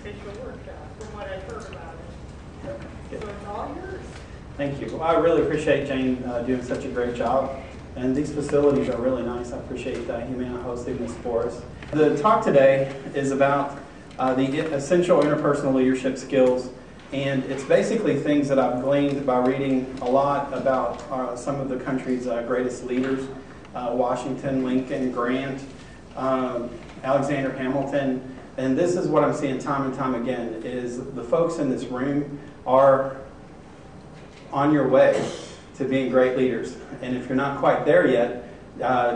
beneficial workshop from what I've heard about it. So it's all yours. Thank you. Well, I really appreciate Jane doing such a great job. And these facilities are really nice. I appreciate Humana hosting this for us. The talk today is about the essential interpersonal leadership skills. And it's basically things that I've gleaned by reading a lot about some of the country's greatest leaders. Washington, Lincoln, Grant, Alexander Hamilton. And this is what I'm seeing time and time again, is the folks in this room are on your way to being great leaders. And if you're not quite there yet,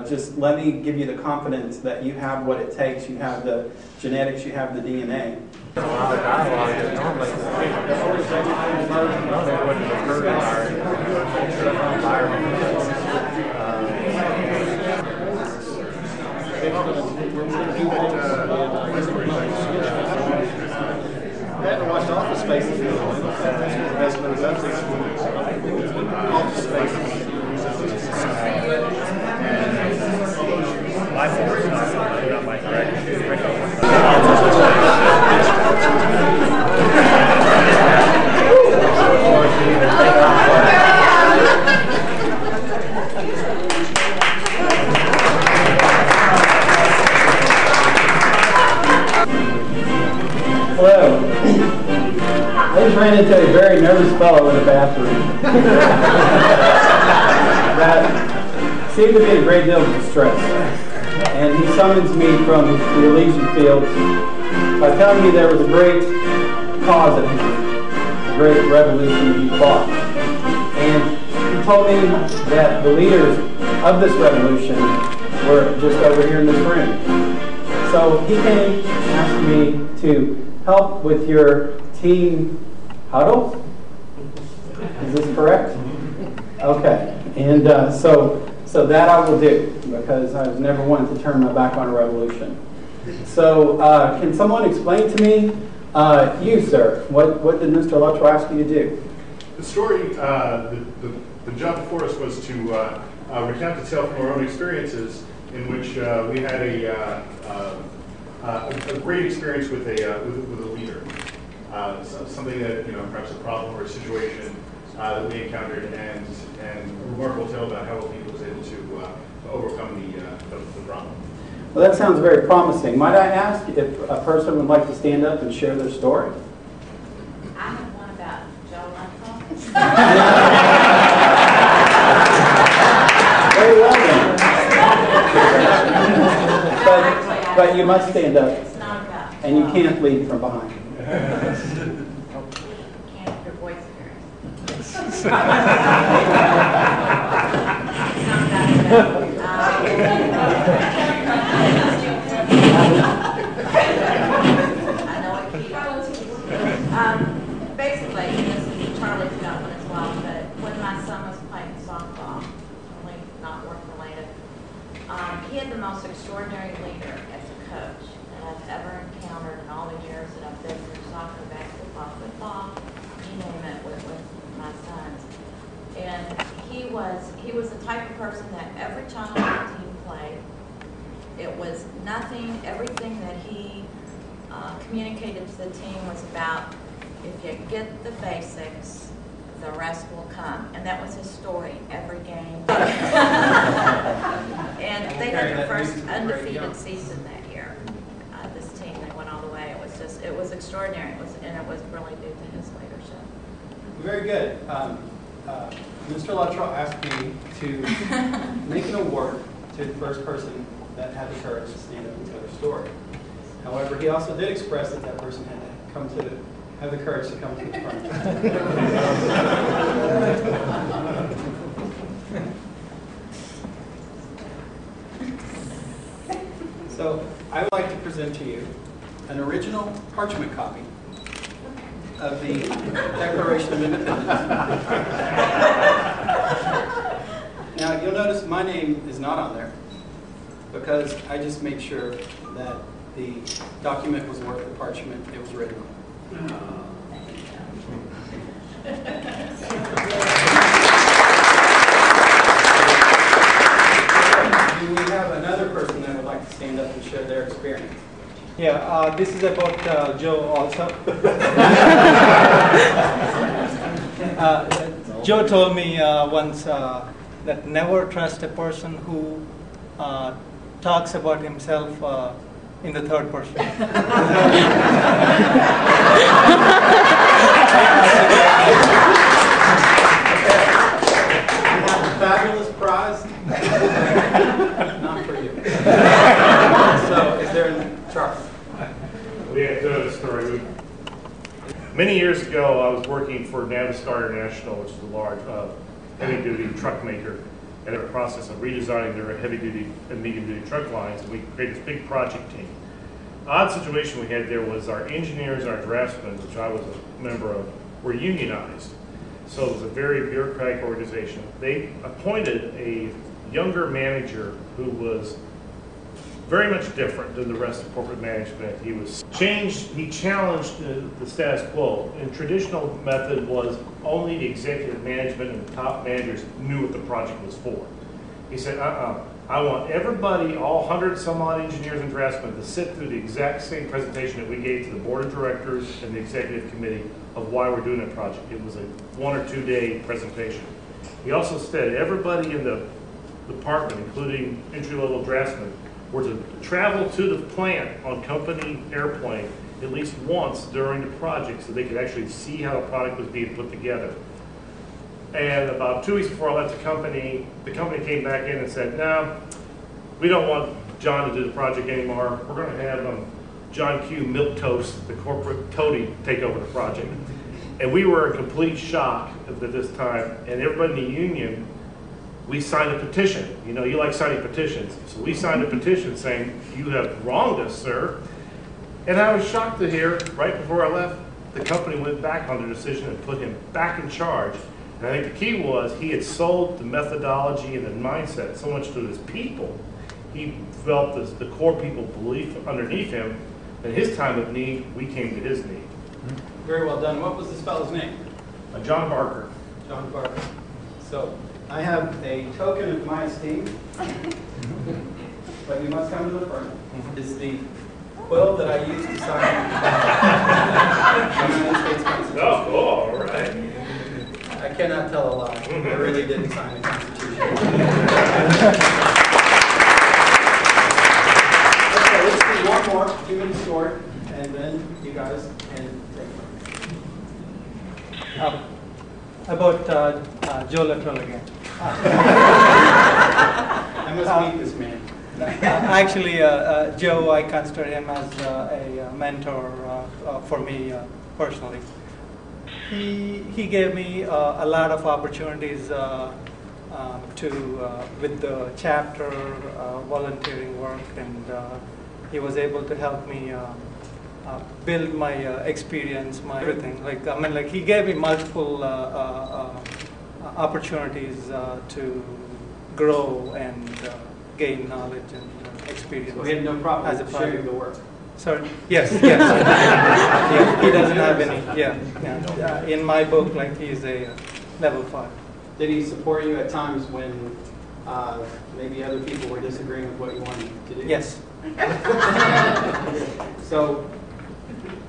just let me give you the confidence that you have what it takes. You have the genetics, you have the DNA. A lot of dialogue that normally wouldn't occur in our environment. I haven't watched Office Space in a while. That's one of the best movies I've seen. Office Space. My favorite not my Hello. I just ran into a very nervous fellow in the bathroom that seemed to be in a great deal of distress. And he summons me from the Elysian fields by telling me there was a great cause at hand, a great revolution to be fought. And he told me that the leaders of this revolution were just over here in this room. So he came and asked me to help with your team huddle. Is this correct? Okay. And so that I will do, because I've never wanted to turn my back on a revolution. So can someone explain to me, you sir, what did Mr. Luttrell ask you to do? The story, the job before us was to recount a tale from our own experiences in which we had a great experience with a leader. Something that, perhaps a problem or a situation that we encountered, and a remarkable tale about how he was able to overcome the problem. Well, that sounds very promising. Might I ask if a person would like to stand up and share their story? I have one about Joe Luttrell. Very well then. But you must stand up. It's not about And you can't lead from behind. Can't if your voice hears. It's I know it keeps. Basically, this is Charlie's got one as well, but when my son was playing softball, only not work related, he had the most extraordinary leader as a coach that I've ever encountered in all the years that I've been through soccer, basketball, football, you name it, with my sons. And he was the type of person that every child on the team played. It was nothing, everything that he communicated to the team was about, if you get the basics, the rest will come. And that was his story every game. And they had their first undefeated season that year. This team, they went all the way. It was extraordinary. And it was really due to his leadership. Very good. Mr. Luttrell asked me to make an award to the first person that had the courage to stand up and tell their story. However, he also did express that that person had to have the courage to come to the front. So I would like to present to you an original parchment copy of the Declaration of Independence. Now, you'll notice my name is not on there because I just made sure that the document was worth the parchment it was written on. Do we have another person that would like to stand up and share their experience? Yeah, this is about Joe also. Joe told me once that never trust a person who talks about himself in the third person. Fabulous prize. Not for you. So, is there a chart? Yeah, the story. Many years ago, I was working for Navistar International, which is a large heavy-duty truck maker, and in the process of redesigning their heavy-duty and medium-duty truck lines, and we created this big project team. Odd situation we had there was our engineers, our draftsmen, which I was a member of, were unionized. So it was a very bureaucratic organization. They appointed a younger manager who was very much different than the rest of corporate management. He challenged the status quo. And traditional method was only the executive management and the top managers knew what the project was for. He said, I want everybody, all 100 some odd engineers and draftsmen, to sit through the exact same presentation that we gave to the board of directors and the executive committee of why we're doing that project. It was a 1 or 2 day presentation. He also said everybody in the department, including entry-level draftsmen, were to travel to the plant on company airplane at least once during the project so they could actually see how the product was being put together. And about 2 weeks before I left the company came back in and said, no, we don't want John to do the project anymore. We're going to have John Q. Milquetoast, the corporate toady, take over the project. And we were in complete shock at this time, and everybody in the union, we signed a petition. You know, you like signing petitions. So we signed a petition saying, you have wronged us, sir. And I was shocked to hear, right before I left, the company went back on the decision and put him back in charge. And I think the key was he had sold the methodology and the mindset so much to his people. He felt the core people belief underneath him. In his time of need, we came to his need. Very well done. What was this fellow's name? John Barker. John Barker. So, I have a token of my esteem, but you must come to the front. This is the quill that I used to sign the United States Constitution. Oh, cool. All right. I cannot tell a lie. I really didn't sign the Constitution. Okay, let's do one more, 2 minutes short, and then you guys can take it. About Joe Luttrell again. I must meet this man. Actually, Joe, I consider him as a mentor for me personally. He gave me a lot of opportunities with the chapter volunteering work, and he was able to help me build my experience, my everything. Like he gave me multiple opportunities to grow and gain knowledge and experience. So he had no problem as a sharing the work. Sorry. Yes. Yeah, he doesn't have any. Yeah. In my book, like he's a level 5. Did he support you at times when maybe other people were disagreeing with what you wanted to do? Yes. So,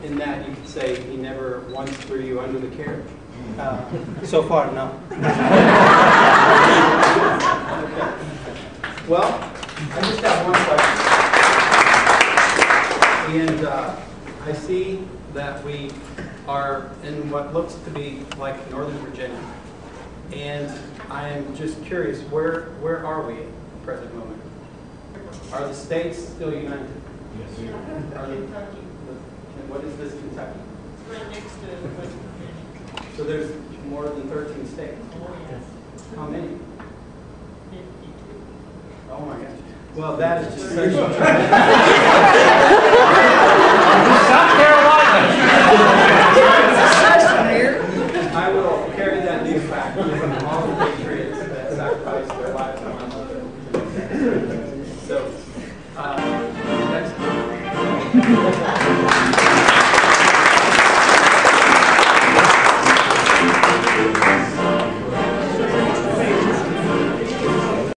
in that, you could say he never once threw you under the carriage. So far, no. Okay. Well, I just have one question. And I see that we are in what looks to be like Northern Virginia. And I am just curious, where are we at the present moment? Are the states still united? Yeah, Are they, Kentucky, what is this Kentucky? right next to West Virginia. So there's more than 13 states. Oh, yes. How many? 52. Oh my gosh. Well, that is just such South Carolina. I will carry that news back from all the patriots that sacrificed their lives on